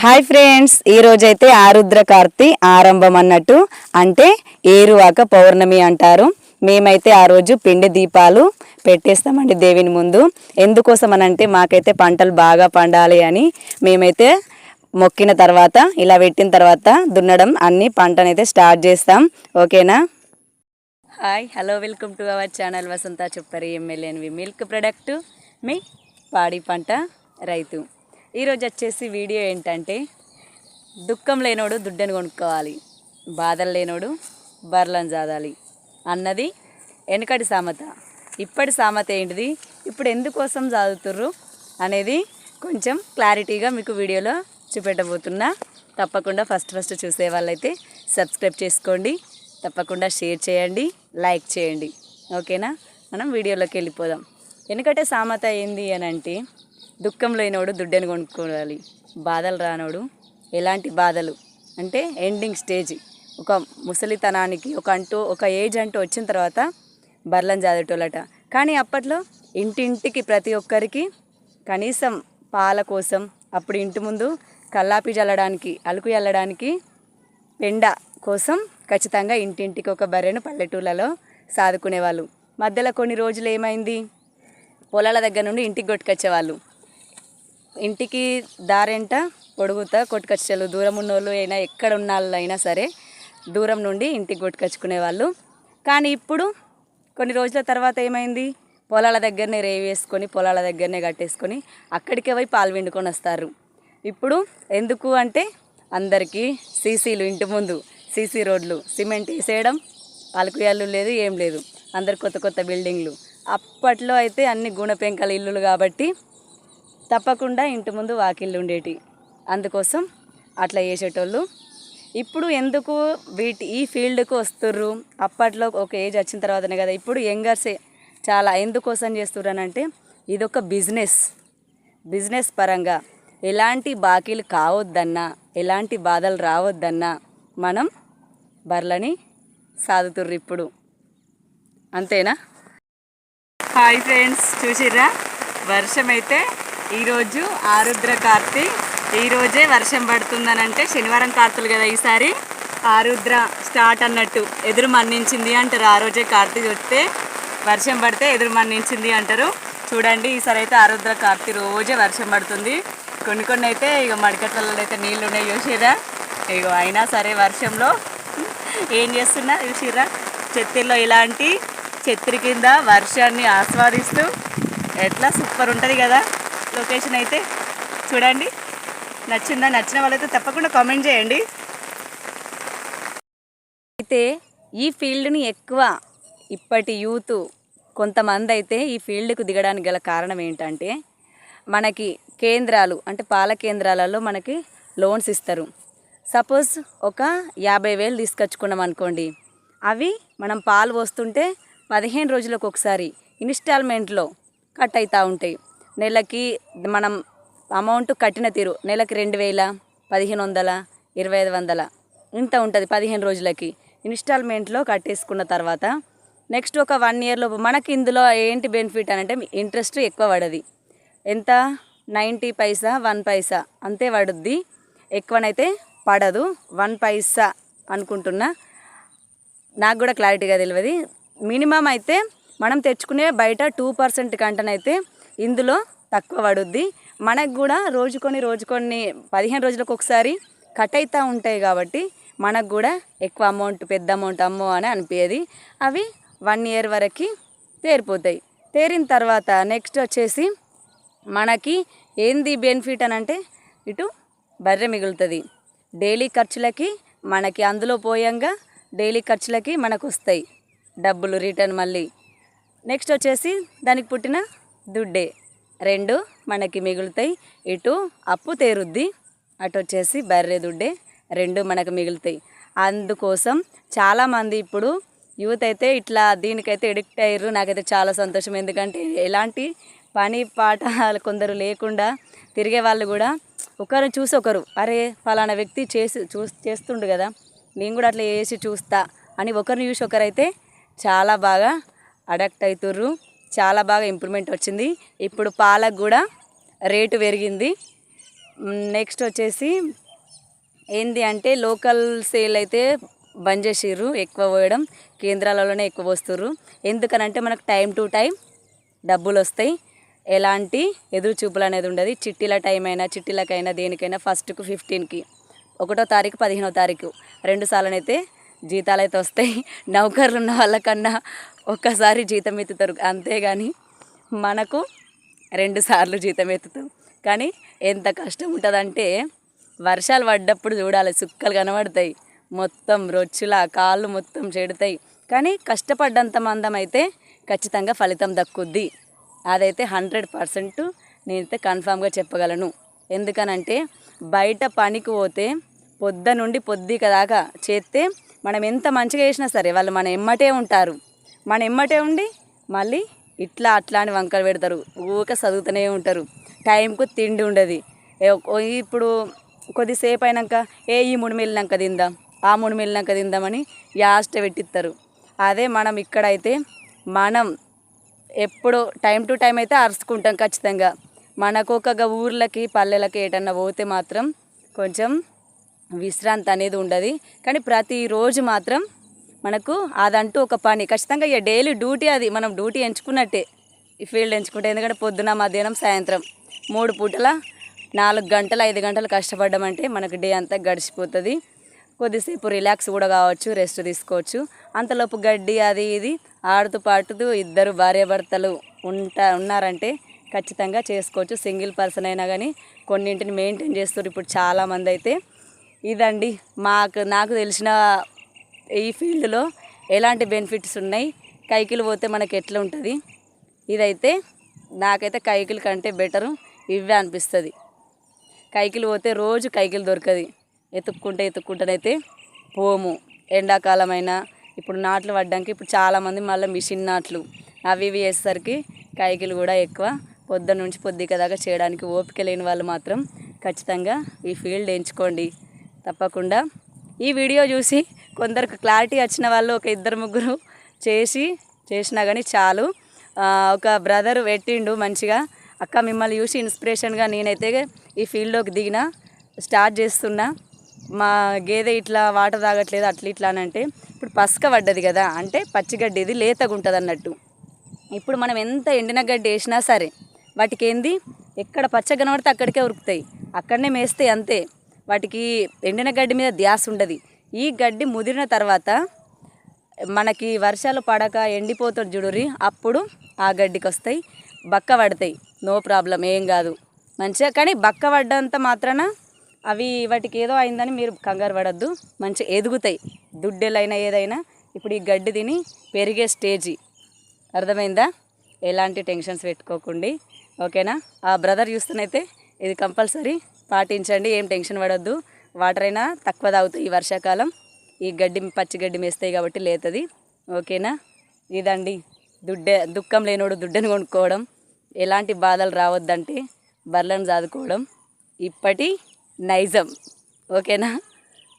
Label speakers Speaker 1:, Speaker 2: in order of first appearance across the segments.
Speaker 1: Hi friends, ఈరోజైతే ఆరుద్ర కార్తీ ఆరంభం అన్నట్టు, అంటే ఏరువాక పౌర్ణమి అంటారు. మేమైతే ఆ రోజు పిండి దీపాలు పెట్టేస్తామండి దేవుని ముందు. ఎందుకోసం అనంటే మాకైతే పంటలు బాగా పండాలి అని మేమైతే మొక్కిన తర్వాత ఇలా పెట్టిన తర్వాత దున్నడం అన్ని పంటనైతే స్టార్ట్ చేస్తాం. ఓకేనా? Hi, hello, welcome to our channel Vasantha చుప్పరి ఎమ్మెల్యేవి మిల్క్ ప్రొడక్ట్, మీ పాడి పంట రైతు. ఈరోజు వచ్చేసి వీడియో ఏంటంటే, దుఃఖం లేనోడు దుడ్డని కొనుక్కోవాలి, బాధలు లేనోడు బర్లను జాదాలి అన్నది వెనకటి సామెత. ఇప్పటి సామెత ఏంటిది, ఇప్పుడు ఎందుకోసం చదువుతుర్రు అనేది కొంచెం క్లారిటీగా మీకు వీడియోలో చూపెట్టబోతున్నా. తప్పకుండా ఫస్ట్ చూసే వాళ్ళైతే సబ్స్క్రైబ్ చేసుకోండి, తప్పకుండా షేర్ చేయండి, లైక్ చేయండి. ఓకేనా? మనం వీడియోలోకి వెళ్ళిపోదాం. వెనకటే సామెత ఏంది అని అంటే, దుఃఖం లేనోడు దుడ్డని కొనుక్కోవాలి, బాధలు రానోడు ఎలాంటి బాధలు అంటే ఎండింగ్ స్టేజ్, ఒక ముసలితనానికి ఒక ఏజ్ అంటూ వచ్చిన తర్వాత బర్లను జాదేటోళ్ళట. కానీ అప్పట్లో ఇంటింటికి ప్రతి ఒక్కరికి కనీసం పాల కోసం, అప్పుడు ఇంటి ముందు కల్లాపి చల్లడానికి, అలుకు చల్లడానికి పెండ కోసం ఖచ్చితంగా ఇంటింటికి ఒక బర్రెను పల్లెటూళ్ళలో సాదుకునేవాళ్ళు. మధ్యలో కొన్ని రోజులు ఏమైంది, పొలాల దగ్గర నుండి ఇంటికి కొట్టుకొచ్చేవాళ్ళు. ఇంటికి దారెంట పొడుగుతా కొట్టుకొచ్చేవాళ్ళు. దూరం ఉన్నోళ్ళు అయినా, ఎక్కడ ఉన్న వాళ్ళు అయినా సరే దూరం నుండి ఇంటికి కొట్టుకొచ్చుకునే వాళ్ళు. కానీ ఇప్పుడు కొన్ని రోజుల తర్వాత ఏమైంది, పొలాల దగ్గరనే రేవి వేసుకొని, పొలాల దగ్గరనే కట్టేసుకొని అక్కడికే పోయి పాలు విండుకొని వస్తారు. ఇప్పుడు ఎందుకు అంటే, అందరికీ సీసీలు, ఇంటి ముందు సీసీ రోడ్లు, సిమెంట్ వేసేయడం, అలుకుయాళ్ళు లేదు, ఏం లేదు, అందరు కొత్త కొత్త బిల్డింగ్లు. అప్పట్లో అయితే అన్ని గుణపెంకల ఇల్లులు కాబట్టి తప్పకుండా ఇంటి ముందు వాకిళ్ళు ఉండేటి, అందుకోసం అట్లా చేసేటోళ్ళు. ఇప్పుడు ఎందుకు ఈ ఫీల్డ్కు వస్తుర్రు, అప్పట్లో ఒక ఏజ్ వచ్చిన తర్వాతనే కదా. ఇప్పుడు యంగర్సే చాలా ఎందుకోసం చేస్తుర్రనంటే, ఇదొక బిజినెస్ పరంగా ఎలాంటి బాకీలు కావద్దన్నా, ఎలాంటి బాధలు రావద్దన్నా మనం బర్లని సాదుతుర్రు ఇప్పుడు. అంతేనా? హాయ్ ఫ్రెండ్స్, చూసిర్రా? వర్షం అయితే ఈరోజు ఆరుద్ర కార్తీ, ఈరోజే వర్షం పడుతుందనంటే శనివారం కార్తీలు కదా, ఈసారి ఆరుద్ర స్టార్ట్ అన్నట్టు. ఎదురు మన్నించింది అంటారు. ఆ రోజే కార్తీ వస్తే వర్షం పడితే ఎదురు మన్నించింది అంటారు. చూడండి, ఈసారి అయితే ఆరుద్ర కార్తీ రోజే వర్షం పడుతుంది. కొన్ని అయితే ఇక మడికట్లలో అయితే నీళ్ళు ఉన్నాయి, చూసిర్రా? ఇగో అయినా సరే వర్షంలో ఏం చేస్తున్నా చూసిర్రా? చెత్తిలో ఇలాంటి చెత్తి కింద వర్షాన్ని ఆస్వాదిస్తూ ఎట్లా సూపర్ ఉంటుంది కదా లొకేషన్ అయితే. చూడండి, నచ్చిందా? నచ్చిన వాళ్ళైతే తప్పకుండా కామెంట్ చేయండి. అయితే ఈ ఫీల్డ్ని ఎక్కువ ఇప్పటి యూత్ కొంతమంది అయితే ఈ ఫీల్డ్కు దిగడానికి గల కారణం ఏంటంటే, మనకి కేంద్రాలు అంటే పాల కేంద్రాలలో మనకి లోన్స్ ఇస్తారు. సపోజ్ ఒక 50,000 తీసుకొచ్చుకున్నాం అనుకోండి, అవి మనం పాలు పోస్తుంటే 15 రోజులకు ఒకసారి ఇన్స్టాల్మెంట్లో కట్ అవుతూ ఉంటాయి. నెలకి మనం అమౌంట్ కట్టిన తీరు, నెలకి 2,000, 1,500, 2,500 ఇంత ఉంటుంది. 15 రోజులకి ఇన్స్టాల్మెంట్లో కట్టేసుకున్న తర్వాత నెక్స్ట్ ఒక 1 year లోపు మనకి ఇందులో ఏంటి బెనిఫిట్ అని అంటే, ఇంట్రెస్ట్ ఎక్కువ పడది. ఎంత? 90 పైసా, 1 పైసా అంతే పడుద్ది, ఎక్కువనైతే పడదు. 1 పైసా అనుకుంటున్నా, నాకు కూడా క్లారిటీగా తెలియదు. మినిమం అయితే మనం తెచ్చుకునే బయట 2% కంటనైతే ఇందులో తక్కువ పడుద్ది. మనకు కూడా రోజుకొని 15 రోజులకు ఒకసారి కట్ అవుతూ ఉంటాయి కాబట్టి మనకు కూడా ఎక్కువ అమౌంట్, పెద్ద అమౌంట్ అమ్మో అని అనిపించేది. అవి 1 year వరకు తేరిపోతాయి. తేరిన తర్వాత నెక్స్ట్ వచ్చేసి మనకి ఏంది బెనిఫిట్ అని అంటే, ఇటు బర్రె మిగులుతుంది, డైలీ ఖర్చులకి మనకి అందులో పోయంగా డైలీ ఖర్చులకి మనకు వస్తాయి డబ్బులు రిటర్న్ మళ్ళీ. నెక్స్ట్ వచ్చేసి దానికి పుట్టిన దుడ్డే, 2 మనకి మిగులుతాయి. ఇటు అప్పు తేరుద్ది, అటు వచ్చేసి బర్రె దుడ్డే, 2 మనకు మిగులుతాయి. అందుకోసం చాలామంది ఇప్పుడు యూత్ అయితే ఇట్లా దీనికైతే ఎడిక్ట్ అయ్యారు. నాకైతే చాలా సంతోషం, ఎందుకంటే ఎలాంటి పని పాట కొందరు లేకుండా తిరిగే వాళ్ళు కూడా ఒకరు చూసి ఒకరు, అరే ఫలానా వ్యక్తి చేస్తుండు కదా, నేను కూడా అట్లా చేసి చూస్తా అని ఒకరిని చూసి ఒకరైతే చాలా బాగా అడాప్ట్ అవుతుర్రు. చాలా బాగా ఇంప్రూవ్మెంట్ వచ్చింది. ఇప్పుడు పాలకు కూడా రేటు పెరిగింది. నెక్స్ట్ వచ్చేసి ఏంది అంటే లోకల్ సేల్ అయితే బంద్ చేసిర్రు, ఎక్కువ పోయడం కేంద్రాలలోనే ఎక్కువ పోస్తుర్రు. ఎందుకనంటే మనకు టైం టు టైం డబ్బులు వస్తాయి, ఎలాంటి ఎదురు చూపులు అనేది ఉండదు. చిట్టీల టైం అయినా చిట్టీలకైనా దేనికైనా ఫస్ట్కు 15కి 1వ తారీఖు 15వ తారీఖు 2 సార్లనైతే జీతాలు అయితే వస్తాయి. నౌకర్లు ఉన్న వాళ్ళకన్నా ఒక్కసారి జీతం ఎత్తుతారు, అంతేగాని మనకు 2 సార్లు జీతం ఎత్తుతాం. కానీ ఎంత కష్టం ఉంటుందంటే వర్షాలు పడ్డప్పుడు చూడాలి, సుక్కలు కనబడతాయి, మొత్తం రొచ్చులా కాళ్ళు మొత్తం చెడుతాయి. కానీ కష్టపడ్డంత మందం అయితే ఖచ్చితంగా ఫలితం దక్కుద్ది. అదైతే 100% నేనైతే కన్ఫామ్గా చెప్పగలను. ఎందుకనంటే బయట పనికి పోతే పొద్దు నుండి పొద్దుక దాకా చేస్తే మనం ఎంత మంచిగా చేసినా సరే వాళ్ళు మన ఎమ్మటే ఉంటారు. మన ఎమ్మటే ఉండి మళ్ళీ ఇట్లా అట్లా అని వంకలు పెడతారు, ఊరికే చదువుతూనే ఉంటారు. టైంకు తిండి ఉండదు. ఇప్పుడు కొద్దిసేపు అయినాక ఈ 3 మెల్లినాక తిందాం, ఆ 3 మెల్లినాక తిందామని యాస్ట్ పెట్టిస్తారు. అదే మనం ఇక్కడైతే మనం ఎప్పుడు టైం టు టైం అయితే అరుచుకుంటాం ఖచ్చితంగా. మనకు ఒక ఊర్లకి పల్లెలకి ఏటన్నా పోతే మాత్రం కొంచెం విశ్రాంతి అనేది ఉండదు. కానీ ప్రతిరోజు మాత్రం మనకు అదంటూ ఒక పని ఖచ్చితంగా. ఇక డైలీ డ్యూటీ అది, మనం డ్యూటీ ఎంచుకున్నట్టే ఈ ఫీల్డ్ ఎంచుకుంటే. ఎందుకంటే పొద్దున మధ్యాహ్నం సాయంత్రం 3 పూటల 4 గంటలు 5 గంటలు కష్టపడ్డామంటే మనకు డే అంతా గడిచిపోతుంది. కొద్దిసేపు రిలాక్స్ కూడా కావచ్చు, రెస్ట్ తీసుకోవచ్చు. అంతలోపు గడ్డి అది ఇది ఆడుతూ పాడుతూ ఇద్దరు భార్యాభర్తలు ఉన్నారంటే ఖచ్చితంగా చేసుకోవచ్చు. సింగిల్ పర్సన్ అయినా కానీ కొన్నింటిని మెయింటైన్ చేస్తారు ఇప్పుడు చాలామంది అయితే. ఇదండి నాకు తెలిసిన ఈ ఫీల్డ్లో ఎలాంటి బెనిఫిట్స్ ఉన్నాయి, కైకిలు పోతే మనకి ఎట్లా ఉంటుంది. ఇదైతే నాకైతే కైకిలు కంటే ఇవే అనిపిస్తుంది. కైకిలు పోతే రోజు కైకిలు దొరకదు, ఎత్తుక్కుంటేనైతే పోము. ఎండాకాలమైనా ఇప్పుడు నాట్లు పడ్డానికి ఇప్పుడు చాలామంది మళ్ళీ మిషన్ నాట్లు అవి ఇవి వేసేసరికి కైకిలు కూడా ఎక్కువ. పొద్దున్న నుంచి పొద్దుక దాకా చేయడానికి ఓపిక లేని వాళ్ళు మాత్రం ఖచ్చితంగా ఈ ఫీల్డ్ ఎంచుకోండి తప్పకుండా. ఈ వీడియో చూసి కొందరికి క్లారిటీ వచ్చిన వాళ్ళు ఒక 2-3 చేసినా కానీ చాలు. ఒక బ్రదర్ పెట్టిండు మంచిగా, అక్క మిమ్మల్ని చూసి ఇన్స్పిరేషన్గా నేనైతే ఈ ఫీల్డ్లోకి దిగిన, స్టార్ట్ చేస్తున్నా. మా గేదె ఇట్లా వాటర్ తాగట్లేదు అట్లా ఇట్లా అని అంటే ఇప్పుడు పసక పడ్డది కదా, అంటే పచ్చిగడ్డి ఇది లేతగా ఉంటుంది అన్నట్టు. ఇప్పుడు మనం ఎంత ఎండిన గడ్డి వేసినా సరే వాటికి ఏంది ఎక్కడ పచ్చ కనబడితే అక్కడికే ఉరుకుతాయి, అక్కడనే మేస్తాయి అంతే. వాటికి ఎండిన గడ్డి మీద ధ్యాస ఉండదు. ఈ గడ్డి ముదిరిన తర్వాత మనకి వర్షాలు పడక ఎండిపోతుంది చూడుర్రి, అప్పుడు ఆ గడ్డికి వస్తాయి, బక్క పడతాయి, నో ప్రాబ్లం, ఏం కాదు మంచిగా. కానీ బక్క పడ్డంత మాత్రాన అవి వాటికి ఏదో అయిందని మీరు కంగారు పడద్దు, మంచిగా ఎదుగుతాయి. దుడ్డెలైనా ఏదైనా ఇప్పుడు ఈ గడ్డి తిని పెరిగే స్టేజీ, అర్థమైందా? ఎలాంటి టెన్షన్స్ పెట్టుకోకండి, ఓకేనా? ఆ బ్రదర్ చూస్తేనైతే ఇది కంపల్సరీ పాటించండి, ఏం టెన్షన్ పడద్దు. వాటర్ అయినా తక్కువ తాగుతాయి ఈ వర్షాకాలం, ఈ గడ్డి పచ్చి గడ్డి మేస్తాయి కాబట్టి లేతుంది, ఓకేనా? ఇదండి దుఃఖం లేనోడు దుడ్డని కొనుక్కోవడం, ఎలాంటి బాధలు రావద్దంటే బర్లను చదువుకోవడం ఇప్పటి నైజం, ఓకేనా?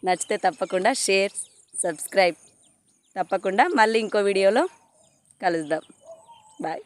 Speaker 1: నచ్చితే తప్పకుండా షేర్, సబ్స్క్రైబ్ తప్పకుండా. మళ్ళీ ఇంకో వీడియోలో కలుద్దాం. బాయ్.